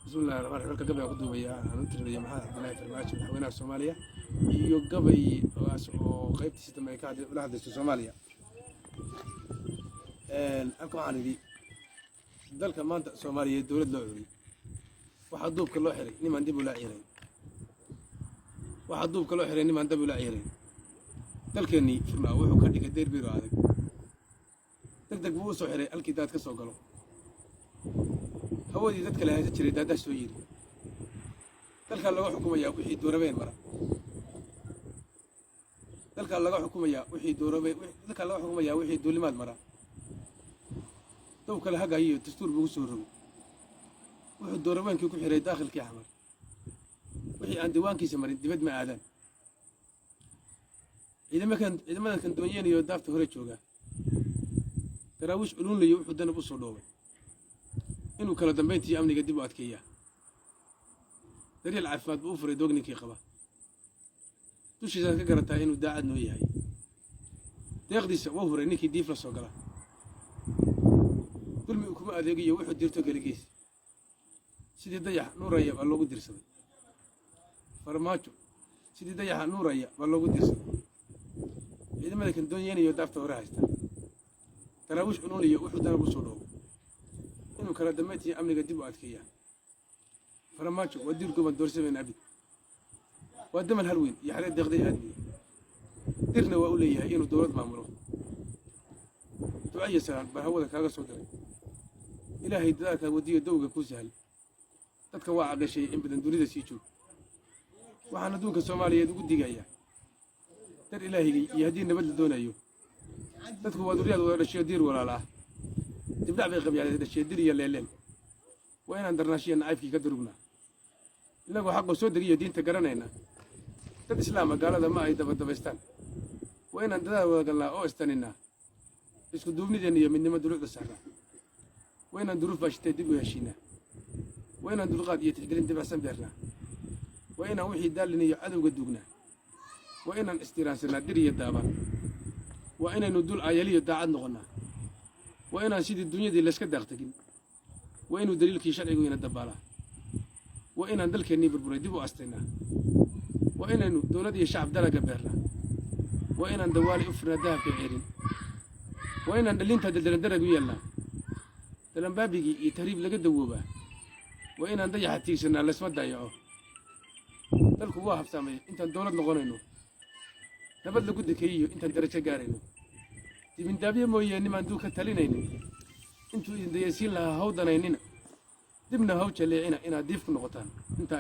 بسم الله الرحمن الرحيم قبل أقول ويا ننتظر يا محمد عبد الله فرماش مدحونا الصومالية iyo gabay oo qaybtiisa dambe ka hadlayso Soomaaliya halka waxaan idhi dalka maanta Soomaaliya dawlad loo xiriyo waxa duubka loo xiray niman dib u la ciiray waxa duubka loo xiray niman dib u la ciiray dalkeeni furna wuxuu ka dhigay derbi adag degdeg buu soo xiray halkii daad ka soo galo hawadii dadka la haysan jiray daadaas soo yiri dalka laga xukumayaa wixii doorabeen mara dalka laga xukumayaa wixii doorabeen dalka laga xukumayaa wixii duulimaad mara dowka la hagayo dastuur buu soo rogay wuxuu doorabeenkii ku xiray daaqilkii xamar wixii aan diiwaankiisa marin dibad ma aadan ciidamada kan doonayeen iyo daafta hore jooga daraawish ulunlayo wuxuu danab u soo dhoobay inuu kala dambeyntii amniga dib u adkeeyaa dariiq caafimaad buu u furay doogninkii qaba dushiisa ka garataa inuu daacad noo yahay deeqdiisa wuu furay ninkii diif la soo gala dulmi kuma adeegiyo wuxuu dirto galigiis sidii dayax nuuraya baa loogu dirsaday farmaajo sidii dayax nuuraya baa loogu dirsaday ciidamada kan doonayeen iyo daafta hore haysta daraawish ulunlayo wuxuu danab u soo dhoobay inuu kala dambeyntii amniga dib u adkeeyaa farmaajo wadiir goban doorsameen abid waa damal halweyn iyo xareed deeqday aadmiya dirna waa u leeyahay inuu dowlad maamulo ducaya salaan baa hawada kaaga soo diray ilaahay dadaalkaa wadiyo dowga ku sahal dadka waa caqashay in badan dunida sii joog waxaan adduunka Soomaaliyeed ugu digayaa dar ilaahigay iyo haddii nabad la doonayo dadku waa duriyad wada dhashay diir walaalaah dibdhac bay qabyaalada dhashay dir iyo leeleen waa inaan darnaashiyan caybkii ka durugnaa inagoo xaqo soo degiyo diinta garanayna dad islaam gaalada ma ay dabadabaystaan waa inaan dadaal wada galnaa oo istaninaa isku duubnideen iyo midnimo dulucda saaraa waa inaan duruuf baashitay dib u heshiinaa waa inaan dulqaad iyo tixgelin dibacsan beernaa waa inaan wixii daalin iyo cadowga duugnaa waa inaan istiraansanaa dir iyo daaban waa inaynu dul ayaliyo daacad noqonnaa waa inaan sidii dunyadii layska daaqtagin waa inuu daliilkii sharcigu ina dabaalaa waa inaan dalkeennii burburay dib u astaynaa waa inaynu dowlad iyo shacab dalaga beernaa waa inaan dawaali u furnaa dahabka ceerin waa inaan dhalinta daldalandarag u yeelnaa dalanbaabigii iyo tahriib laga dawoobaa waa inaan dayaxa tiigsanaa laysma daayaco dalku waa habsaamay intaan dowlad noqonayno nabad lagu dekeeyiyo intaan darajo gaarayno dibindaabyo mooyee nimaan duu ka talinaynin intuu idin dayaysiin lahaa hawdanaynina dibna haw jaleecina inaad diif ku noqotaan inta